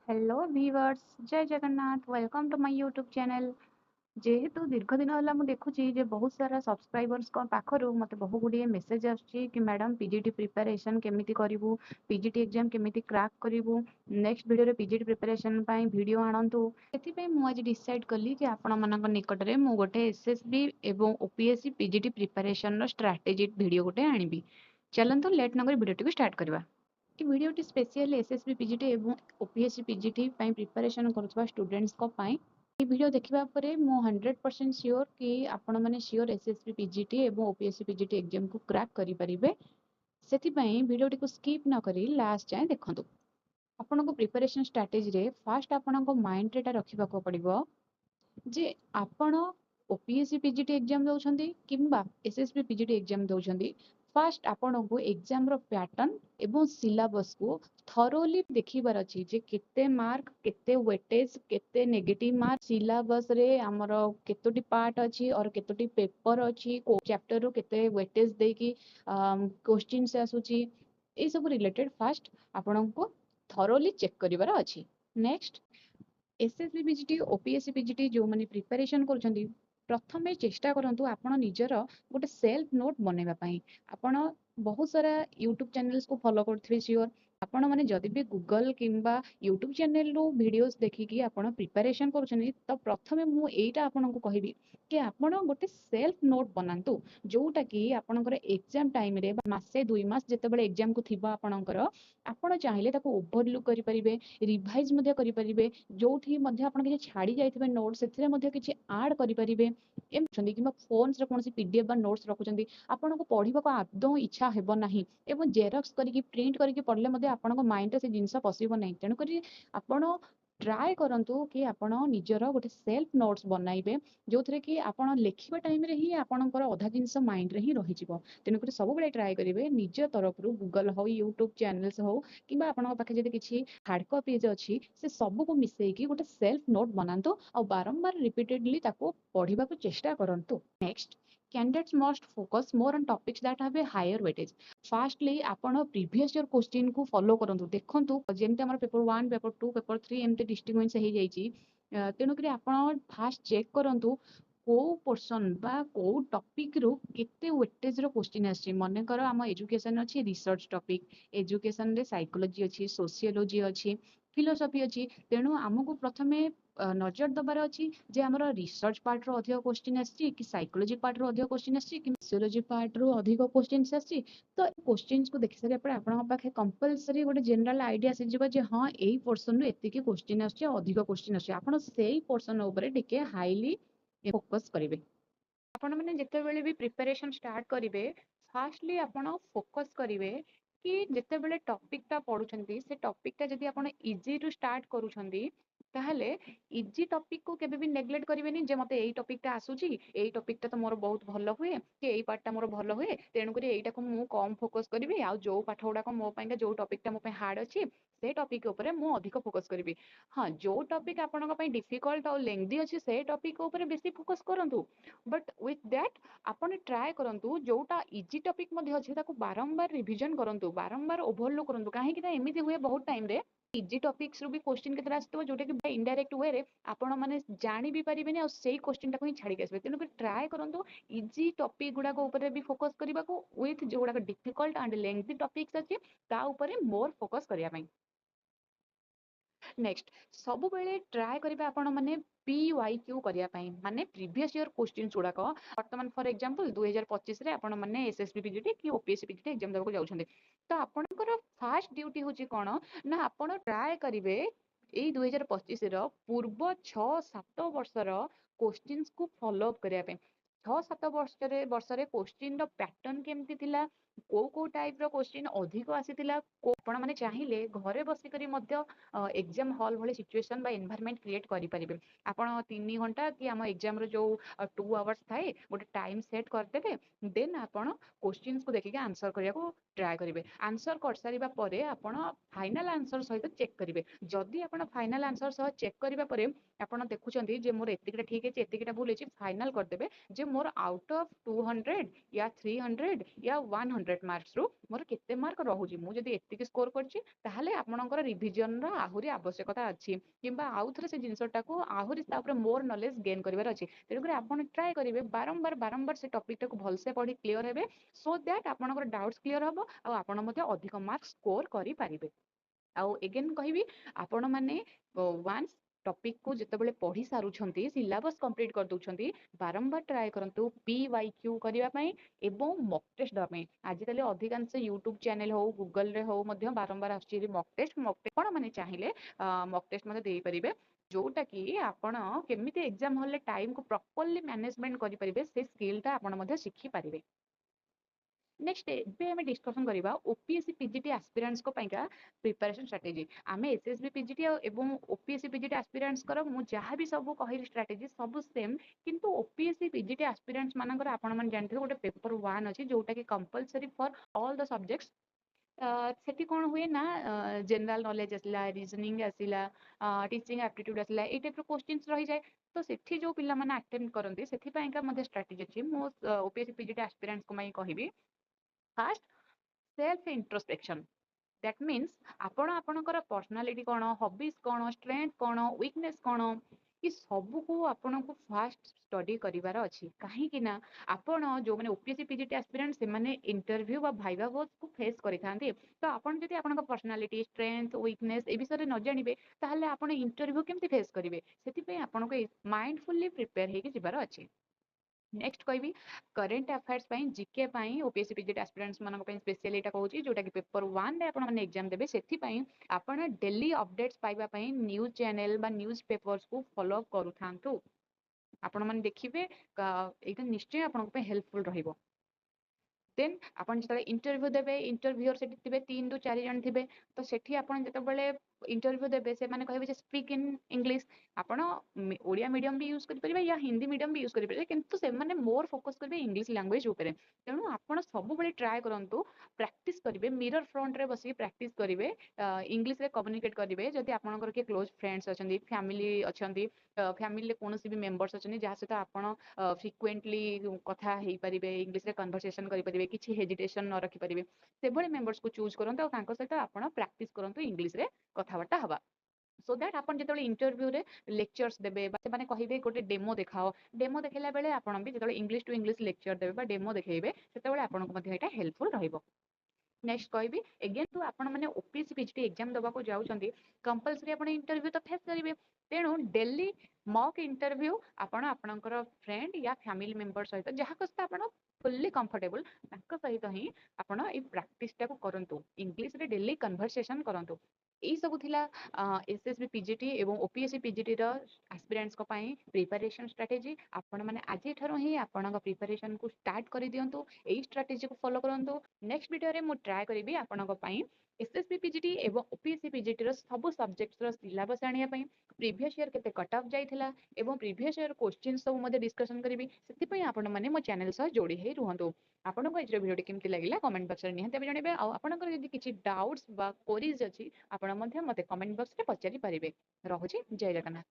Hello viewers जय Jagannath welcome to my YouTube channel. जेहेतु दीर्घ दिन है देखुची जे बहुत सारा सब्सक्राइबर्स पाखरु मते बहु गुड़िए मेसेज आछी कि मैडम पीजीटी प्रिपरेशन केमिति करिवु, पीजीटी एग्जाम केमिति क्रैक करिवु, नेक्स्ट वीडियो रे पीजीटी प्रिपरेशन पई वीडियो आनंतु। सेति पे मु आज डिसाइड कली कि आपण मानक निकट रे मु गोटे एसएसबी एवं ओपीएससी पीजीटी प्रिपरेशन रो स्ट्रेटजी वीडियो गोटे आनिबी। चलंतु लेट नगर वीडियो को स्टार्ट करबा। कि वीडियोटी स्पेशली एसएसबी पीजीटी एवं ओपीएससी पीजीटी ପାଇଁ प्रिपरेशन କରୁଥିବା स्टूडेंट्स को ପାଇଁ ये वीडियो देखिबा परे मो 100% श्योर कि आपण माने श्योर एसएसबी पीजीटी एवं ओपीएससी पीजीटी एग्जाम को क्रैक करि परिबे। सेति ପାଇଁ वीडियोटी को स्किप न करी लास्ट जाय देखंतु। आपण को प्रिपरेशन स्ट्रेटजी रे फर्स्ट आपण को माइंड रेटा रखिबा को पड़िबो जे आपण ओपीएससी पीजीटी एग्जाम दउछंती किंबा एसएसबी पीजीटी एग्जाम दउछंती। फर्स्ट आपण को एग्जाम रो पैटर्न एवं सिलेबस को थरोली देखिबार अछि जे केते मार्क केते वेटेज केते नेगेटिव मार्क सिलेबस रे हमर केतोटी पार्ट अछि और केतोटी पेपर अछि को चैप्टर रो केते वेटेज दे कि क्वेश्चंस आसुची ए सब रिलेटेड फर्स्ट आपण को थरोली चेक करिवार अछि। Next SSB PGT OPSC PGT जो माने प्रिपरेशन करूछंती प्रथमे चेष्टा करंतु आपण निजर गोटे सेल्फ नोट बनेबा पई। आपण बहुत सारा यूट्यूब चैनल्स को फॉलो करथिबे श्योर। आपण माने जदि भी गूगल किंबा यूट्यूब चैनल रो वीडियोस देखि कि आपण प्रिपरेशन करूछंती त प्रथमे मु एटा आपण को कहिबी कि आपण गोटे सेल्फ नोट बनांतु जोटा कि आपणकर एग्जाम टाइम रे मासे 2 मास जेतेबेले एग्जाम को थिबा आपणकर आपण चाहिले ताको ओवरलुक करि परिबे रिवाइज मध्ये करि परिबे जोठी मध्ये आपण कि छाडी जाइथिबे नोट सेथिरे मध्ये किछि ऐड करि परिबे एम छंदी किबा फोन्स रे कोनसी पीडीएफ बा नोट्स रखुचंदी आपण को पढिबा को आदौ इच्छा हेबो नाही एवं जेरॉक्स करिकि प्रिंट करिकि पढले मध्ये आपण को माइंड रे से जिंस पसिबो नाही। तेनु करी आपण ट्राई करंतु कि आपण निजर गोटे सेल्फ नोट्स बनाइबे जोथरे कि आपण लेखिबा टाइम रे ही आपणकर अधा जिंस माइंड रे ही रहि जिवो। तेनु करी सब बेले ट्राई करिवे निज तरफ रु गूगल हो यूट्यूब चैनल्स हो किबा आपण पाखे जदि किछि हार्ड कॉपीज अछि से सब को मिसई कि गोटे सेल्फ नोट बनांतु और बारंबार रिपीटेडली ताको पढिबा को चेष्टा करंतु। Next candidates must focus more on topics that have a higher weightage. Firstly आपण प्रीवियस ईयर क्वेश्चन को फॉलो करंतु देखंतु जेंते हमर पेपर 1 पेपर 2 पेपर 3 एमते डिस्ट्रिब्यूशन से हे जाईची। तेनु करी आपण फास्ट चेक करंतु को पोर्शन बा को टॉपिक रो केते वेटेज रो क्वेश्चन आछि। मने कर हम एजुकेशन अछि रिसर्च टॉपिक एजुकेशन रे साइकोलॉजी अछि सोशियोलॉजी अछि फिलोसॉफी अछि। तेनु हमकु प्रथमे नजर दबार अछि जे हमर रिसर्च पार्ट रो अधिक क्वेश्चन आछि कि साइकोलॉजी पार्ट रो अधिक क्वेश्चन आछि कि सोशियोलॉजी पार्ट रो अधिक क्वेश्चन आछि। तो क्वेश्चंस को देखि सारे पर आपण पाखे कंपलसरी गोटे जनरल आईडिया से जिवो जे हां एई पोर्शन रो एतिकी क्वेश्चन आछि अधिक क्वेश्चन आछि आपण सेई पोर्शन ऊपर टिके हाईली फोकस करिवे। आपण माने जेते बेले भी प्रिपरेशन स्टार्ट करिवे फास्टली आपण फोकस करिवे कि जेते बेले टॉपिक ता पढुछंती से टॉपिक ता जदी आपण इजी रु स्टार्ट करूछंती ताहले इजी टॉपिक को केबे भी नेग्लेक्ट करिवेनी जे मते एई टॉपिक ता आसुची एई टॉपिक ता तो मोर बहुत भलो हुए कि एई पार्ट ता मोर भलो हुए तेनु करी एईटा को मु कम फोकस करिवे आ जो पाठ गुडा को मो पइका जो टॉपिक ता मो पे हार्ड अछि से टॉपिक ऊपर मु अधिक फोकस करिवे। हां जो टॉपिक आपन पई डिफिकल्ट और लेंथी अछि से टॉपिक ऊपर बेसी फोकस करंतु बट विथ दैट आपण ट्राई करंतु जोटा इजी टॉपिक मध्ये अछि ताको बारंबार रिवीजन करंतु बारंबार ओवरलुक करंतु काहे कि एमिति हुए बहुत टाइम रे इजी टॉपिक्स रू भी क्वेश्चन केतरा आस्तबो जोटा कि इनडायरेक्ट वे रे आपण माने जानि भी परिबेनी और सेही क्वेश्चन टाको ही छाडी के आसबे। तेनु ट्राई करंतु इजी टॉपिक गुडा को ऊपर भी फोकस करिबा को विथ जोडा डिफिकल्ट एंड लेंथी टॉपिक्स अछि ता ऊपर मोर फोकस करिया पई। नेक्स्ट सब बेले ट्राई करिबा आपण माने पीवाईक्यू करिया पई माने प्रीवियस ईयर क्वेश्चंस गुडा को वर्तमान फॉर एग्जांपल 2025 रे आपण माने एसएसबी पीजीटी कि ओपीएससी पीजीटी एग्जाम देबो जाउछन्ते तो आपणकर फास्ट ड्यूटी होची कोन ना आपण ट्राई करिवे एई 2025 रो पूर्व 6-7 वर्ष रो क्वेश्चंस को फॉलो अप करिया पई 6-7 वर्ष रे क्वेश्चन रो पैटर्न केमती थिला को टाइप रो क्वेश्चन अधिक आसीतिला को आपण माने चाहिले घरे बसी करी मध्य एग्जाम हॉल भले सिचुएशन बा एनवायरनमेंट क्रिएट करि परिबे। आपण 3 घंटा कि हम एग्जाम रो जो 2 आवर्स थाए गोटे टाइम सेट कर देबे देन आपण क्वेश्चंस को देखि के आंसर करिया को ट्राई करिवे। आंसर कर सारिबा परे आपण फाइनल आंसर सहित चेक करिवे। जदी आपण फाइनल आंसर सह चेक करिबा परे आपण देखुचंदी जे मोर एतिकिटा ठीक है एतिकिटा भूल है फाइनल कर देबे जे मोर आउट ऑफ 200 या 300 या 100 100 मार्क्स रु मोर केते मार्क रहुची मु जदी एतिकी स्कोर करची ताहाले आपनकर रिविजन रा आहुरी आवश्यकता अछि किंबा आउ थरे से जिंसटा को आहुरी तापर मोर नॉलेज गेन करिवार अछि तेनु करे आपन ट्राई करिवे बारंबार से टॉपिक टाको भलसे पढी क्लियर हेबे सो दैट आपनकर डाउट्स क्लियर हबो आ आपन मते अधिक मार्क स्कोर करि पारिबे आउ एगेन कहबी आपण माने वन्स टॉपिक को जितेबाला पढ़ी सारूछंती सिलेबस कंप्लीट कर दउछंती बारंबार ट्राई करंतु PYQ करिवा पई एवं मॉक टेस्ट दवा पई आजिकली अधिकांश यूट्यूब चैनल हो गूगल रे हो मध्य बारंबार आछि मॉक टेस्ट कोन माने चाहिले मॉक टेस्ट मते देई परिबे जोटा कि आपण केमिति एग्जाम हॉल टाइम को प्रॉपर्ली मैनेजमेंट करि परिबे से स्किल ता आपण मते शिखि परिबे नेक्स्ट एबे हमें डिस्कशन करिबा ओपीएससी पीजीटी एस्पिरेंट्स को पईका प्रिपरेशन स्ट्रेटजी आमे एसएसबी पीजीटी एवं ओपीएससी पीजीटी एस्पिरेंट्स करो मु जहां भी सब कहली स्ट्रेटजी सब सेम किंतु ओपीएससी पीजीटी एस्पिरेंट्स मानकर आपण मन जानथे गोटे पेपर 1 अछि जोटा कि compulsory for all the subjects सेठी कोन हुए ना जनरल नॉलेज आसिला रीजनिंग आसिला टीचिंग एप्टीट्यूड आसिला ए टाइप रो क्वेश्चंस रही जाय तो सेठी जो पिला माने अटेम्प्ट करंती सेठी पई का मध्ये स्ट्रेटजी अछि मो ओपीएससी पीजीटी एस्पिरेंट्स को मई कहबी first self introspection that means आपण आपणकर पर्सनालिटी कौन हॉबीज कौन स्ट्रेंथ कौन वीकनेस कौन ये सब को आपण को फास्ट स्टडी करिवार अछि काहे कि ना आपण जो माने ओपीएससी पीजीटी एस्पिरेंट से माने इंटरव्यू बा भाइवा बोथ को फेस करिथांती तो आपण जति आपणक पर्सनालिटी स्ट्रेंथ वीकनेस ए विषय न जानिबे ताहले आपण इंटरव्यू केमति फेस करिवे सेति पे आपण को माइंडफुली प्रिपेयर हेकि जिबार अछि नेक्स्ट कहबी करेंट अफेयर्स पई जीके पई ओपीएससी पीजीटी एस्पिरेंट्स मानक पई स्पेशली एटा कहूची जोटा कि पेपर 1 रे आपण माने एग्जाम देबे सेति पई आपण डेली अपडेट्स पाइबा पई न्यूज़ चैनल बा न्यूज़ पेपर्स को फॉलो करूथांतु आपण माने देखिबे एटा निश्चय आपण पे हेल्पफुल रहिबो देन आपण जतले इंटरव्यू देबे इंटरव्यूअर सेठी थिबे 3 रु 4 जन थिबे तो सेठी आपण जतबेले इंटरव्यू देबे से माने कहबे जे स्पीक इन इंग्लिश आपण ओडिया मीडियम भी यूज करि परिबे या हिंदी मीडियम भी यूज करि परिबे किंतु से माने मोर फोकस करबे इंग्लिश लैंग्वेज ऊपर तेनु आपण सब बेले ट्राई करंतु प्रैक्टिस करिवे मिरर फ्रंट रे बसी प्रैक्टिस करिवे इंग्लिश रे कम्युनिकेट करिवे जदि आपनकर के क्लोज फ्रेंड्स अछंती फैमिली अछंती फैमिली ले कोनोसी भी मेंबर्स अछंती जहा सहित आपण फ्रिक्वेंटली कथा हेई परिबे इंग्लिश रे कन्वर्सेशन करि परिबे किछि हेजिटेशन न रखि परिबे से भले मेंबर्स को चूज करंतु और तांको सहित आपण प्रैक्टिस करंतु इंग्लिश रे कथाबार्ता हवा सो दैट आपण जेतले इंटरव्यू रे लेक्चर्स देबे बा से माने कहिबे गोटे डेमो देखाओ डेमो देखेला बेले आपण भी जेतले इंग्लिश टू इंग्लिश लेक्चर देबे बा डेमो देखेबे सेतेबेले आपण को मध्ये एटा हेल्पफुल रहिबो नेक्स्ट कहबी एगेन तो आपण माने ओपीएससी पीजीटी एग्जाम दबा को जाउछंती कंपलसरी आपण इंटरव्यू तो फेस करिवे तेणु डेली मॉक इंटरव्यू आपण आपणकर फ्रेंड या फैमिली मेंबर सहित जहा कस्त आपण फुल्ली कंफर्टेबल तांको सहित ही आपण ए प्रैक्टिस टा को करंतु इंग्लिश रे डेली कन्वर्सेशन करंतु एई सब थिला एसएसबी पीजीटी एवं ओपीएससी पीजीटी रो एस्पिरेंट्स को पई प्रिपरेशन स्ट्रेटजी आपण माने आजि ठरो ही आपण प्रिपरेशन को स्टार्ट करि दियंतु एई स्ट्रेटजी को फॉलो करंतु नेक्स्ट वीडियो रे मु ट्राई करिबी आपण पई एसएसबी पीजीटी एवं ओपीएससी पीजीटी रो सब सब्जेक्ट्स रो सिलेबस आनिया पई प्रीवियस ईयर केते कट ऑफ जाइथिला एवं प्रीवियस ईयर क्वेश्चन सब मध्ये डिस्कशन करिबी सेति पई आपण माने मो चैनल सह जोड़ी हे रुहंतु आपण को एजरो वीडियो केमति लागिला कमेंट बॉक्स रे निहते जणेबे आ आपण यदि किछि डाउट्स बा क्वेरीज अछि आपण मध्ये मते कमेंट बॉक्स रे पचारि परिबे रहुची जय जगन्नाथ।